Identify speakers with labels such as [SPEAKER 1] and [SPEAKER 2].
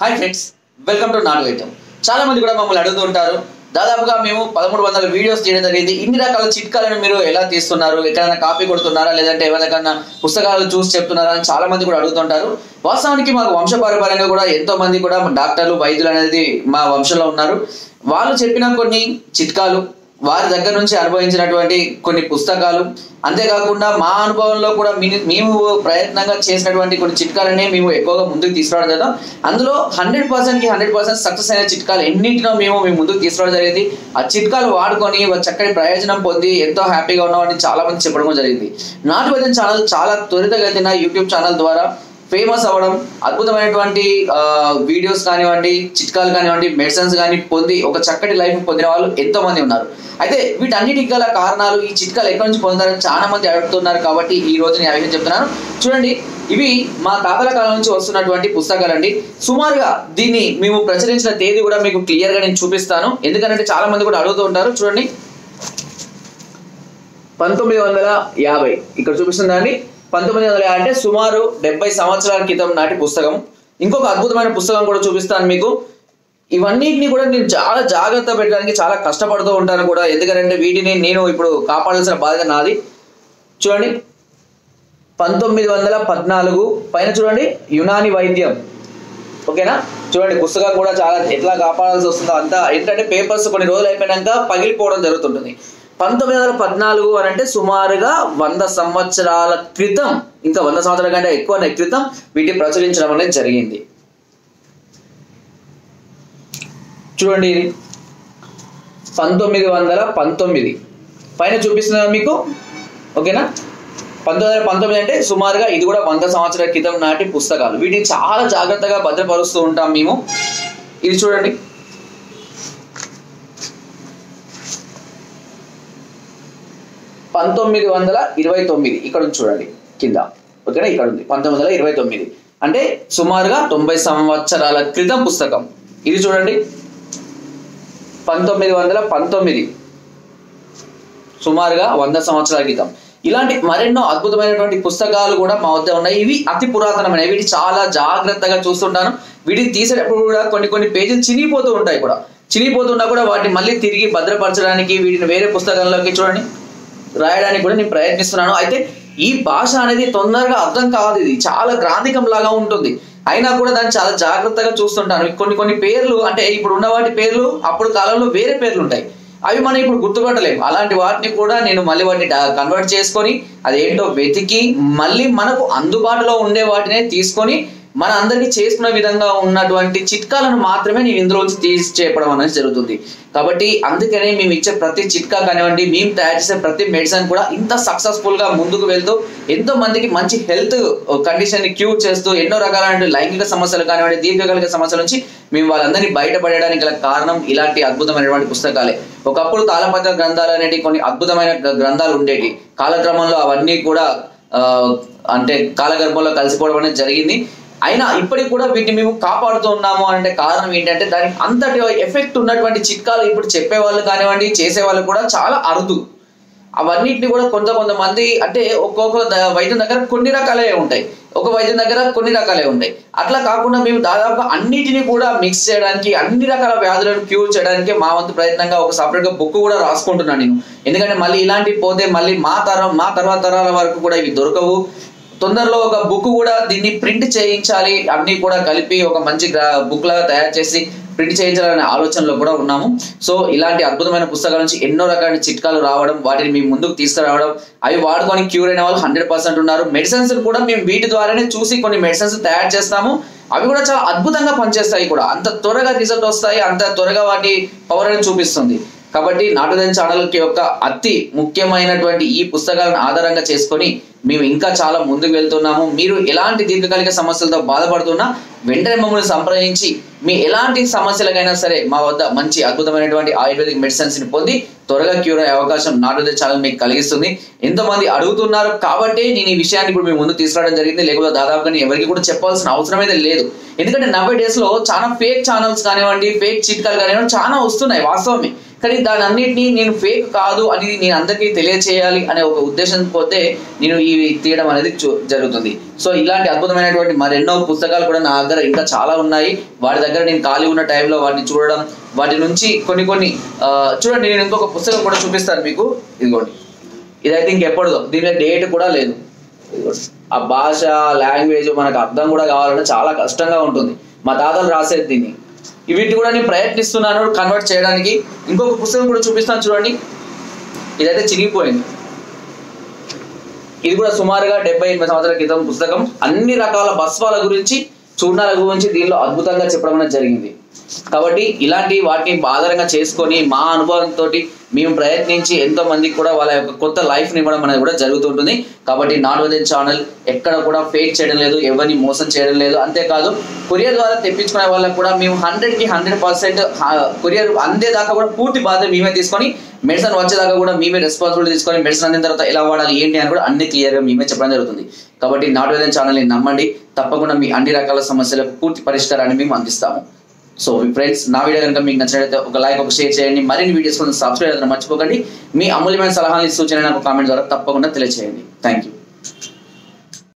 [SPEAKER 1] Hi friends, welcome to నాటు వైద్యం. చాలా మంది కూడా మమ్మల్ని అడుగుతుంటారు, దాదాపుగా మేము 1300 వీడియోస్ చేయడం జరిగింది. ఇన్ని రకాల చిట్కాలను మీరు ఎలా తీస్తున్నారు, ఎక్కడైనా కాపీ కొడుతున్నారా, లేదంటే ఎవరికైనా పుస్తకాలు చూసి చెప్తున్నారా అని చాలా మంది కూడా అడుగుతుంటారు. వాస్తవానికి మాకు వంశపారంపర్యంగా కూడా ఎంతో మంది కూడా డాక్టర్లు, వైద్యులు అనేది మా వంశంలో ఉన్నారు. వాళ్ళు చెప్పిన కొన్ని చిట్కాలు, వారి దగ్గర నుంచి అనుభవించినటువంటి కొన్ని పుస్తకాలు, అంతేకాకుండా మా అనుభవంలో కూడా మేము ప్రయత్నంగా చేసినటువంటి కొన్ని చిట్కాలనే మేము ఎక్కువగా ముందుకు తీసుకురావడం జరుగుతాం. అందులో 100% సక్సెస్ అయిన చిట్కాలు ఎన్నింటినో మేము ముందుకు తీసుకురావడం జరిగింది. ఆ చిట్కాలు వాడుకొని చక్కటి ప్రయోజనం పొంది ఎంతో హ్యాపీగా ఉన్నామని చాలా మంది చెప్పడం జరిగింది. నాటు వైద్యం ఛానల్ చాలా త్వరితగతిన యూట్యూబ్ ఛానల్ ద్వారా ఫేమస్ అవ్వడం, అద్భుతమైనటువంటి వీడియోస్ కానివ్వండి, చిట్కాలు కానివ్వండి, మెడిసిన్స్ కానీ పొంది ఒక చక్కటి లైఫ్ పొందిన వాళ్ళు ఎంతో మంది ఉన్నారు. అయితే వీటన్నిటికి గల కారణాలు, ఈ చిట్కాలు ఎక్కడి నుంచి పొందారని చాలా మంది అడుగుతున్నారు. కాబట్టి ఈ రోజు నేను ఆ విషయం చెప్తున్నాను. చూడండి, ఇవి మా తాతల కాలం నుంచి వస్తున్నటువంటి పుస్తకాలండి. సుమారుగా దీన్ని మేము ప్రచురించిన తేదీ కూడా మీకు క్లియర్ గా నేను చూపిస్తాను, ఎందుకంటే చాలా మంది కూడా అడుగుతూ ఉంటారు. చూడండి, 1950 ఇక్కడ చూపిస్తుందా అండి. 1950 అంటే సుమారు 70 సంవత్సరాల క్రితం నాటి పుస్తకం. ఇంకొక అద్భుతమైన పుస్తకం కూడా చూపిస్తాను మీకు. ఇవన్నిటిని కూడా నేను చాలా జాగ్రత్త పెట్టడానికి చాలా కష్టపడుతూ ఉంటాను కూడా, ఎందుకంటే వీటిని నేను ఇప్పుడు కాపాడాల్సిన బాధ్యత నాది. చూడండి, 1914 పైన చూడండి, యునాని వైద్యం. ఓకేనా, చూడండి పుస్తకం కూడా చాలా ఎట్లా కాపాడాల్సి వస్తుందో అంతా. ఏంటంటే పేపర్స్ కొన్ని రోజులు అయిపోయినాక పగిలిపోవడం జరుగుతుంటుంది. 1914 అని అంటే సుమారుగా 100 సంవత్సరాల క్రితం, ఇంకా 100 సంవత్సరాల కంటే ఎక్కువ క్రితం వీటిని ప్రచురించడం అనేది జరిగింది. చూడండి, ఇది 1919 పైన చూపిస్తున్నా మీకు. ఓకేనా, 1919 అంటే సుమారుగా ఇది కూడా 100 సంవత్సరాల క్రితం నాటి పుస్తకాలు. వీటిని చాలా జాగ్రత్తగా భద్రపరుస్తూ ఉంటాం మేము. ఇది చూడండి, 1929 ఇక్కడ చూడండి కింద. ఓకేనా, ఇక్కడ ఉంది 1929 అంటే సుమారుగా 90 సంవత్సరాల క్రితం పుస్తకం. ఇది చూడండి, 1919 సుమారుగా 100 సంవత్సరాల క్రితం. ఇలాంటి మరెన్నో అద్భుతమైనటువంటి పుస్తకాలు కూడా మా వద్ద ఉన్నాయి. ఇవి అతి పురాతనమైనవి. వీటి చాలా జాగ్రత్తగా చూస్తుంటాను. వీటిని తీసేటప్పుడు కూడా కొన్ని పేజీలు చినిగిపోతూ ఉంటాయి కూడా. చినిగిపోతున్నా కూడా వాటిని మళ్ళీ తిరిగి భద్రపరచడానికి, వీటిని వేరే పుస్తకంలోకి చూడండి రాయడానికి కూడా నేను ప్రయత్నిస్తున్నాను. అయితే ఈ భాష అనేది తొందరగా అర్థం కాదు. ఇది చాలా గ్రాంధికం లాగా ఉంటుంది. అయినా కూడా దాన్ని చాలా జాగ్రత్తగా చూస్తుంటాను. కొన్ని పేర్లు అంటే ఇప్పుడు ఉన్న వాటి పేర్లు అప్పుడు కాలంలో వేరే పేర్లు ఉంటాయి, అవి మనం ఇప్పుడు గుర్తుపట్టలేము. అలాంటి వాటిని కూడా నేను మళ్ళీ వాటిని కన్వర్ట్ చేసుకొని అదేంటో వెతికి మళ్ళీ మనకు అందుబాటులో ఉండే వాటినే తీసుకొని మన అందరికీ చేసుకునే విధంగా ఉన్నటువంటి చిట్కాలను మాత్రమే నేను ఇందులోంచి తీసి చెప్పడం అనేది జరుగుతుంది. కాబట్టి అందుకనే మేము ఇచ్చే ప్రతి చిట్కా కానివ్వండి, మేము తయారు చేసే ప్రతి మెడిసిన్ కూడా ఇంత సక్సెస్ఫుల్ గా ముందుకు వెళ్తూ ఎంతో మందికి మంచి హెల్త్ కండిషన్ ని క్యూర్ చేస్తూ ఎన్నో రకాలైన లైంగిక సమస్యలు కానివ్వండి, దీర్ఘకాలిక సమస్యల నుంచి మేము వాళ్ళందరినీ బయటపడడానికి గల కారణం ఇలాంటి అద్భుతమైనటువంటి పుస్తకాలే. ఒకప్పుడు తాళపత్ర గ్రంథాలు అనేవి కొన్ని అద్భుతమైన గ్రంథాలు ఉండేవి. కాలక్రమంలో అవన్నీ కూడా అంటే కాలగర్భంలో కలిసిపోవడం అనేది జరిగింది. అయినా ఇప్పటికి కూడా వీటిని మేము కాపాడుతూ ఉన్నాము అంటే కారణం ఏంటంటే దానికి అంతటి ఎఫెక్ట్ ఉన్నటువంటి చిట్కాలు ఇప్పుడు చెప్పేవాళ్ళు కానివ్వండి, చేసేవాళ్ళు కూడా చాలా అరుదు. అవన్నిటిని కూడా కొంతమంది అంటే ఒక్కొక్క వైద్యం దగ్గర కొన్ని రకాలే ఉంటాయి, ఒక వైద్యం దగ్గర కొన్ని రకాలే ఉంటాయి. అట్లా కాకుండా మేము దాదాపుగా అన్నిటిని కూడా మిక్స్ చేయడానికి, అన్ని రకాల వ్యాధులను క్యూర్ చేయడానికి మా వంతు ప్రయత్నంగా ఒక సపరేట్ గా బుక్ కూడా రాసుకుంటున్నాను నేను. ఎందుకంటే మళ్ళీ ఇలాంటివి పోతే మళ్ళీ మా తర్వాత తరాల వరకు కూడా ఇవి దొరకవు. తొందరలో ఒక బుక్ కూడా దీన్ని ప్రింట్ చేయించాలి, అన్ని కూడా కలిపి ఒక మంచి బుక్ లాగా తయారు చేసి ప్రింట్ చేయించాలనే ఆలోచనలో కూడా ఉన్నాము. సో ఇలాంటి అద్భుతమైన పుస్తకాల నుంచి ఎన్నో రకాల చిట్కాలు రావడం, వాటిని మేము ముందుకు తీసుకురావడం, అవి వాడుకొని క్యూర్ అయిన వాళ్ళు 100% ఉన్నారు. మెడిసిన్స్ కూడా మేము వీటి ద్వారానే చూసి కొన్ని మెడిసిన్స్ తయారు చేస్తాము. అవి కూడా చాలా అద్భుతంగా పనిచేస్తాయి కూడా. అంత త్వరగా రిజల్ట్ వస్తాయి, అంత త్వరగా వాటి పవర్ అని చూపిస్తుంది. కాబట్టి నాటు వైద్యం ఛానల్ యొక్క అతి ముఖ్యమైనటువంటి ఈ పుస్తకాలను ఆధారంగా చేసుకొని మేము ఇంకా చాలా ముందుకు వెళ్తున్నాము. మీరు ఎలాంటి దీర్ఘకాలిక సమస్యలతో బాధపడుతున్నా వెంటనే మమ్మల్ని సంప్రదించి మీ ఎలాంటి సమస్యలకైనా సరే మా వద్ద మంచి అద్భుతమైనటువంటి ఆయుర్వేదిక్ మెడిసిన్స్ ని పొంది త్వరగా క్యూర్ అయ్యే అవకాశం నాటు వైద్యం ఛానల్ మీకు కలిగిస్తుంది. ఎంతోమంది అడుగుతున్నారు కాబట్టి నేను ఈ విషయాన్ని ఇప్పుడు మీ ముందు తీసుకురావడం జరిగింది. లేకపోతే దాదాపుగా ఎవరికి కూడా చెప్పాల్సిన అవసరం అయితే లేదు. ఎందుకంటే నవ్వే డేస్ లో చాలా ఫేక్ ఛానల్స్ కానివ్వండి, ఫేక్ చిట్కాలు కానివ్వండి చాలా వస్తున్నాయి. వాస్తవమే, కానీ దాని అన్నిటినీ నేను ఫేక్ కాదు అని నేను అందరికీ తెలియచేయాలి అనే ఒక ఉద్దేశం పోతే నేను ఇవి తీయడం అనేది జరుగుతుంది. సో ఇలాంటి అద్భుతమైనటువంటి మరెన్నో పుస్తకాలు కూడా నా దగ్గర ఇంకా చాలా ఉన్నాయి. వాటి దగ్గర నేను ఖాళీ ఉన్న టైంలో వాటిని చూడడం, వాటి నుంచి కొన్ని చూడండి. నేను ఇంకొక పుస్తకం కూడా చూపిస్తాను మీకు. ఇదిగోండి, ఇదైతే ఇంకెప్పటిదో, దీనిలో డేట్ కూడా లేదు. ఆ భాష లాంగ్వేజ్ మనకు అర్థం కూడా కావాలంటే చాలా కష్టంగా ఉంటుంది. మా తాతలు రాసేది దీన్ని. వీటిని కూడా నేను ప్రయత్నిస్తున్నాను కన్వర్ట్ చేయడానికి. ఇంకొక పుస్తకం కూడా చూపిస్తాను చూడండి. ఇదైతే చినిగిపోయింది. ఇది కూడా సుమారుగా 78 సంవత్సరాల క్రితం పుస్తకం. అన్ని రకాల భస్వాల గురించి, చూర్ణాల గురించి దీనిలో అద్భుతంగా చెప్పడం అనేది జరిగింది. కాబట్టి ఇలాంటి వాటిని ఆధారంగా చేసుకొని మా అనుభవంతో మేము ప్రయత్నించి ఎంతో మందికి కూడా వాళ్ళ యొక్క కొత్త లైఫ్ని ఇవ్వడం అనేది కూడా జరుగుతుంటుంది. కాబట్టి నాట్ వదిన్ ఛానల్ ఎక్కడ కూడా ఫేక్ చేయడం లేదు, ఎవరిని మోసం చేయడం లేదు. అంతేకాదు కొరియర్ ద్వారా తెప్పించుకునే వాళ్ళకి కూడా మేము 100కి 100% కొరియర్ అందేదాకా కూడా పూర్తి బాధ్యత మేమే తీసుకొని, మెడిసిన్ వచ్చేదాకా కూడా మేమే రెస్పాన్సిబిలిటీ తీసుకొని, మెడిసిన్ అందిన తర్వాత ఎలా వాడాలి ఏంటి అని కూడా అన్ని క్లియర్గా మేమే చెప్పడం జరుగుతుంది. కాబట్టి నాట్ వదిన్ ఛానల్ని నమ్మండి. తప్పకుండా మీ అన్ని రకాల సమస్యలకు పూర్తి పరిష్కారాన్ని మేము అందిస్తాము. సో ఫ్రెండ్స్, నా వీడియో కనుక మీకు నచ్చినట్లయితే ఒక లైక్, ఒక షేర్ చేయండి. మరిన్ని వీడియోస్ కోసం సబ్స్క్రైబ్ చేయడం మర్చిపోకండి. మీ అమూల్యమైన సలహాలు, సూచనలు నాకు కామెంట్ ద్వారా తప్పకుండా తెలియజేయండి. Thank you.